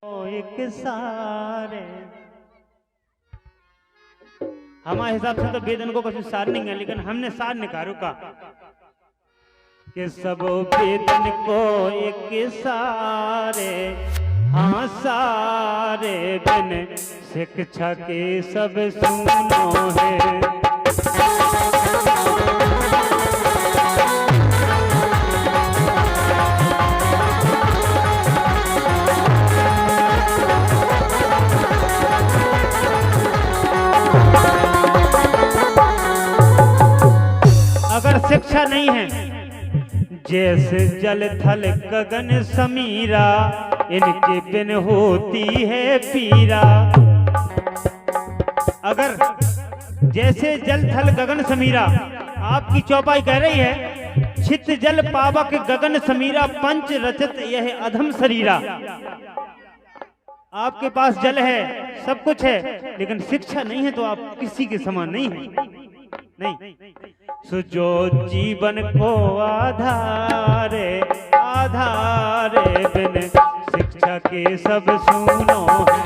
एक सारे हमारे हिसाब से तो वेदन को कुछ सार नहीं है, लेकिन हमने सार निकालो का कि सब वेदन को एक सारे, हाँ सारे बिन शिक्षा के सब सुनो है। अगर शिक्षा नहीं है, जैसे जल थल गगन समीरा, इनके बिन होती है पीरा। अगर जैसे जल थल गगन समीरा, आपकी चौपाई कह रही है छित जल पावक गगन समीरा, पंच रचत यह अधम शरीरा। आपके पास जल है, सब कुछ है, लेकिन शिक्षा नहीं है तो आप किसी के समान नहीं है। नहीं, सुजो जीवन को आधारे, आधारे बिन शिक्षा के सब सुनो है।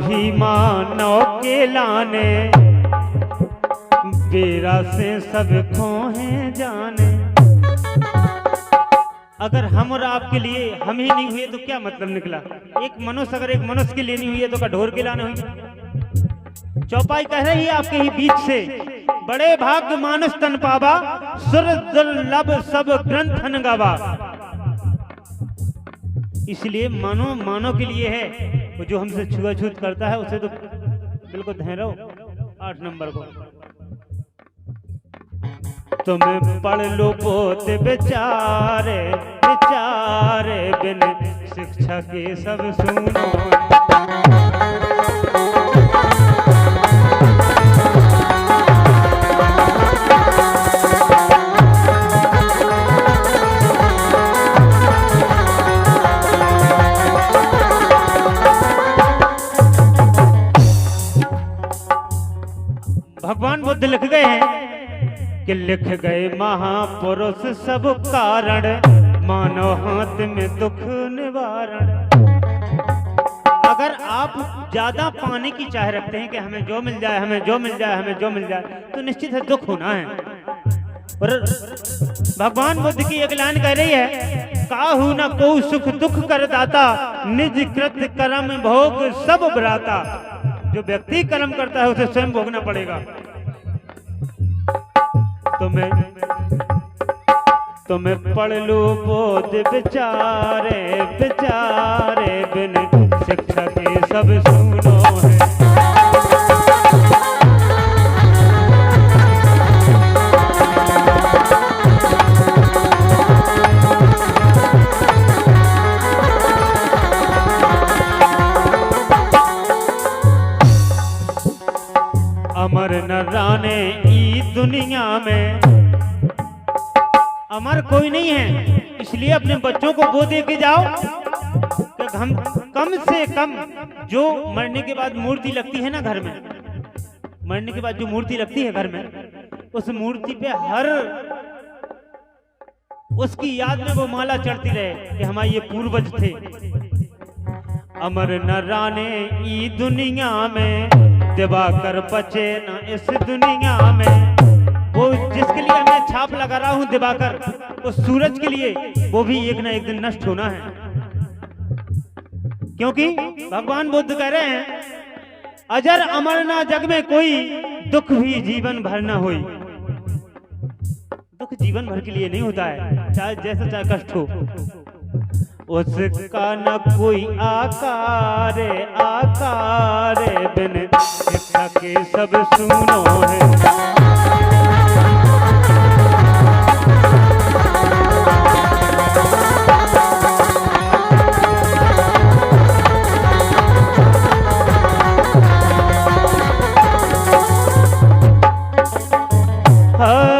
ही मानव के लाने, बेरा से सब खोहे जाने। अगर हम और आपके लिए हम ही नहीं हुए तो क्या मतलब निकला? एक मनुष्य अगर एक मनुष्य की लेनी हुई है तो ढोर के लाने हुई। चौपाई कह रही है आपके ही बीच से, बड़े भाग्य मानुष तन पावा, सुर दुर्लभ सब ग्रंथन गावा। इसलिए मानो मानो के लिए है, वो जो हमसे छुआछूत करता है उसे तो बिल्कुल ध्यान रहो। 8 नंबर को तुम्हें पढ़ लो पोत बेचारे, बेचारे बिन शिक्षा के सब सुनो। भगवान बुद्ध लिख गए हैं कि लिख गए महापुरुष सब कारण, मानव हाथ में दुख निवारण। अगर आप ज्यादा पाने की चाह रखते हैं कि हमें जो मिल जाए, हमें जो मिल जाए, हमें जो मिल जाए, तो निश्चित है दुख होना है। और भगवान बुद्ध की एक लाइन कह रही है, काहू न को सुख दुख कर दाता, निज कृत कर्म भोग सब भ्राता। जो व्यक्ति कर्म करता है उसे स्वयं भोगना पड़ेगा। तुम्हें पढ़ लो बोध बेचारे, बेचारे बिन शिक्षा के सब सुनो है। अमर न राने ई दुनिया में, अमर कोई नहीं है, इसलिए अपने बच्चों को वो दे के जाओ कि हम कम से कम जो मरने के बाद मूर्ति लगती है ना घर में, मरने के बाद जो मूर्ति लगती है घर में, उस मूर्ति पे हर उसकी याद में वो माला चढ़ती रहे कि हमारे ये पूर्वज थे। अमर न राने ई दुनिया में, दिवाकर बचे न इस दुनिया में। वो जिसके लिए मैं छाप लगा रहा हूं दिवाकर, उस सूरज के लिए, वो भी एक ना एक दिन नष्ट होना है। क्योंकि भगवान बुद्ध कह रहे हैं, अजर अमर ना जग में कोई, दुख भी जीवन भर ना होई। दुख जीवन भर के लिए नहीं होता है, चाहे जैसा चाहे कष्ट हो। उसका न कोई आकार, आकार बिन सके सब सुनो है। हाँ